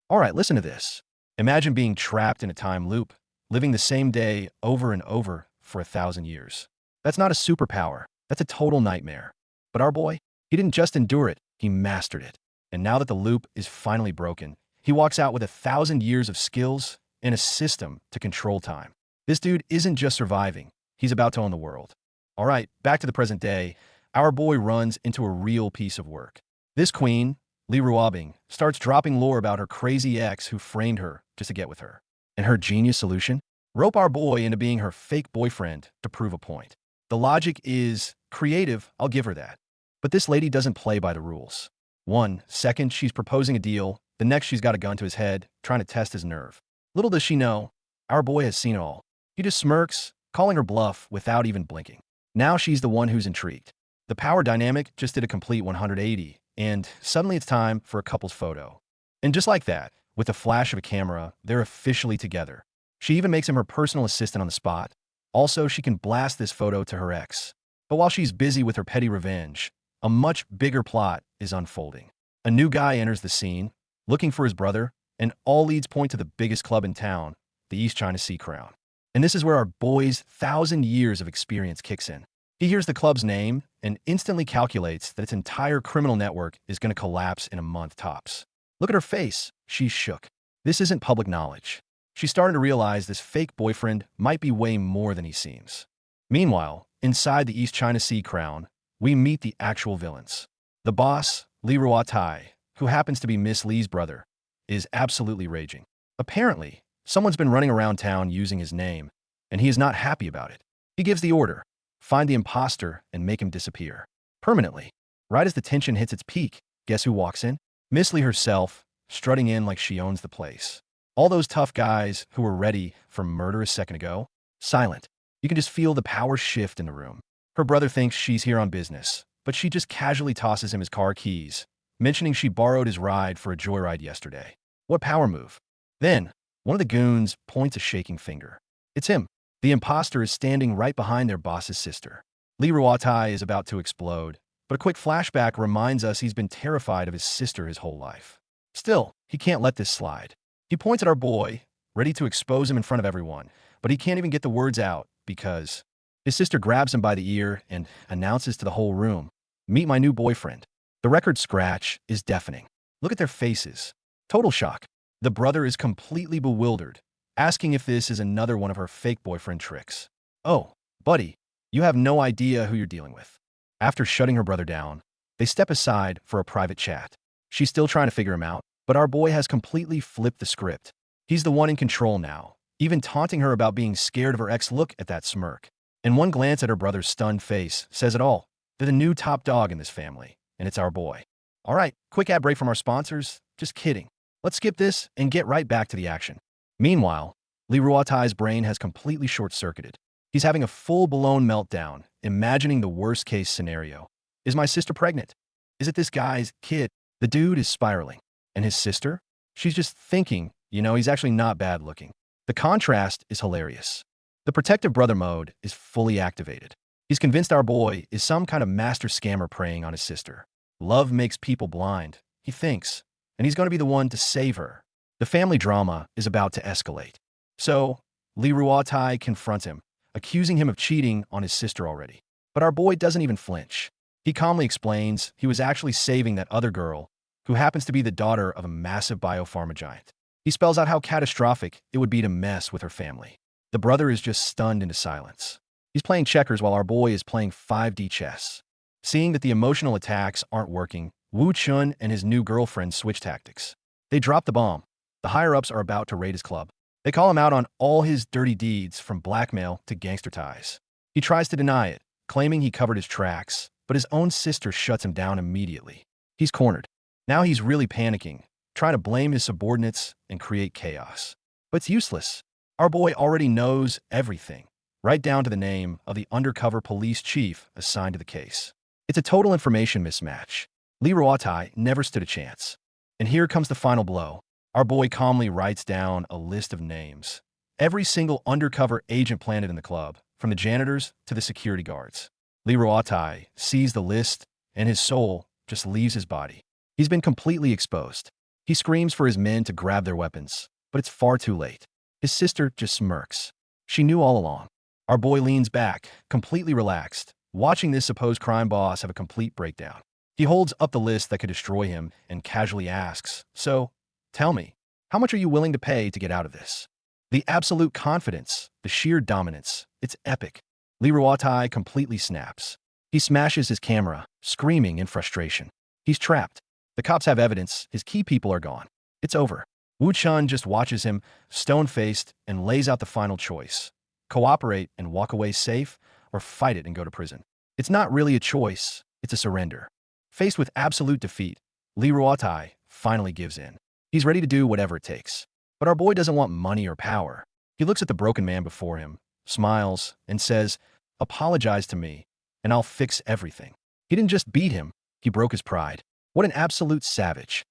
All right, listen to this. Imagine being trapped in a time loop, living the same day over and over for 1,000 years. That's not a superpower. That's a total nightmare. But our boy, he didn't just endure it, he mastered it. And now that the loop is finally broken, he walks out with 1,000 years of skills and a system to control time. This dude isn't just surviving, he's about to own the world. All right, back to the present day. Our boy runs into a real piece of work. This queen, Li Ruobing, starts dropping lore about her crazy ex who framed her just to get with her. And her genius solution? Rope our boy into being her fake boyfriend to prove a point. The logic is creative, I'll give her that. But this lady doesn't play by the rules. One second, she's proposing a deal. The next, she's got a gun to his head, trying to test his nerve. Little does she know, our boy has seen it all. He just smirks, calling her bluff without even blinking. Now she's the one who's intrigued. The power dynamic just did a complete 180, and suddenly it's time for a couple's photo. And just like that, with the flash of a camera, they're officially together. She even makes him her personal assistant on the spot. Also, she can blast this photo to her ex. But while she's busy with her petty revenge, a much bigger plot is unfolding. A new guy enters the scene, looking for his brother, and all leads point to the biggest club in town, the East China Sea Crown. And this is where our boy's 1,000 years of experience kicks in. He hears the club's name and instantly calculates that its entire criminal network is going to collapse in a month tops. Look at her face. She's shook. This isn't public knowledge. She's starting to realize this fake boyfriend might be way more than he seems. Meanwhile, inside the East China Sea Crown, we meet the actual villains. The boss, Li Ruotai, who happens to be Miss Li's brother, is absolutely raging. Apparently, someone's been running around town using his name, and he is not happy about it. He gives the order, find the imposter and make him disappear. Permanently. Right as the tension hits its peak, guess who walks in? Miss Li herself, strutting in like she owns the place. All those tough guys who were ready for murder a second ago, silent. You can just feel the power shift in the room. Her brother thinks she's here on business, but she just casually tosses him his car keys, mentioning she borrowed his ride for a joyride yesterday. What power move? Then, one of the goons points a shaking finger. It's him. The imposter is standing right behind their boss's sister. Li Ruotai is about to explode, but a quick flashback reminds us he's been terrified of his sister his whole life. Still, he can't let this slide. He points at our boy, ready to expose him in front of everyone, but he can't even get the words out because his sister grabs him by the ear and announces to the whole room, "Meet my new boyfriend." The record scratch is deafening. Look at their faces. Total shock. The brother is completely bewildered, asking if this is another one of her fake boyfriend tricks. Oh, buddy, you have no idea who you're dealing with. After shutting her brother down, they step aside for a private chat. She's still trying to figure him out, but our boy has completely flipped the script. He's the one in control now, even taunting her about being scared of her ex. Look at that smirk. And one glance at her brother's stunned face says it all. They're the new top dog in this family, and it's our boy. All right, quick ad break from our sponsors. Just kidding. Let's skip this and get right back to the action. Meanwhile, Li Ruotai's brain has completely short-circuited. He's having a full-blown meltdown, imagining the worst-case scenario. Is my sister pregnant? Is it this guy's kid? The dude is spiraling. And his sister? She's just thinking, he's actually not bad looking. The contrast is hilarious. The protective brother mode is fully activated. He's convinced our boy is some kind of master scammer preying on his sister. Love makes people blind, he thinks, and he's going to be the one to save her. The family drama is about to escalate. So, Li Ruotai confronts him, accusing him of cheating on his sister already. But our boy doesn't even flinch. He calmly explains he was actually saving that other girl, who happens to be the daughter of a massive biopharma giant. He spells out how catastrophic it would be to mess with her family. The brother is just stunned into silence. He's playing checkers while our boy is playing 5D chess. Seeing that the emotional attacks aren't working, Wu Chun and his new girlfriend switch tactics. They drop the bomb. The higher-ups are about to raid his club. They call him out on all his dirty deeds from blackmail to gangster ties. He tries to deny it, claiming he covered his tracks, but his own sister shuts him down immediately. He's cornered. Now he's really panicking, trying to blame his subordinates and create chaos. But it's useless. Our boy already knows everything, right down to the name of the undercover police chief assigned to the case. It's a total information mismatch. Li Ruotai never stood a chance. And here comes the final blow. Our boy calmly writes down a list of names. Every single undercover agent planted in the club, from the janitors to the security guards. Li Ruotai sees the list, and his soul just leaves his body. He's been completely exposed. He screams for his men to grab their weapons, but it's far too late. His sister just smirks. She knew all along. Our boy leans back, completely relaxed, watching this supposed crime boss have a complete breakdown. He holds up the list that could destroy him and casually asks, "So, tell me, how much are you willing to pay to get out of this?" The absolute confidence, the sheer dominance, it's epic. Lee Ruotai completely snaps. He smashes his camera, screaming in frustration. He's trapped. The cops have evidence, his key people are gone. It's over. Wu Chun just watches him, stone-faced, and lays out the final choice. Cooperate and walk away safe, or fight it and go to prison. It's not really a choice, it's a surrender. Faced with absolute defeat, Lee Ruotai finally gives in. He's ready to do whatever it takes. But our boy doesn't want money or power. He looks at the broken man before him, smiles, and says, "Apologize to me, and I'll fix everything." He didn't just beat him, he broke his pride. What an absolute savage.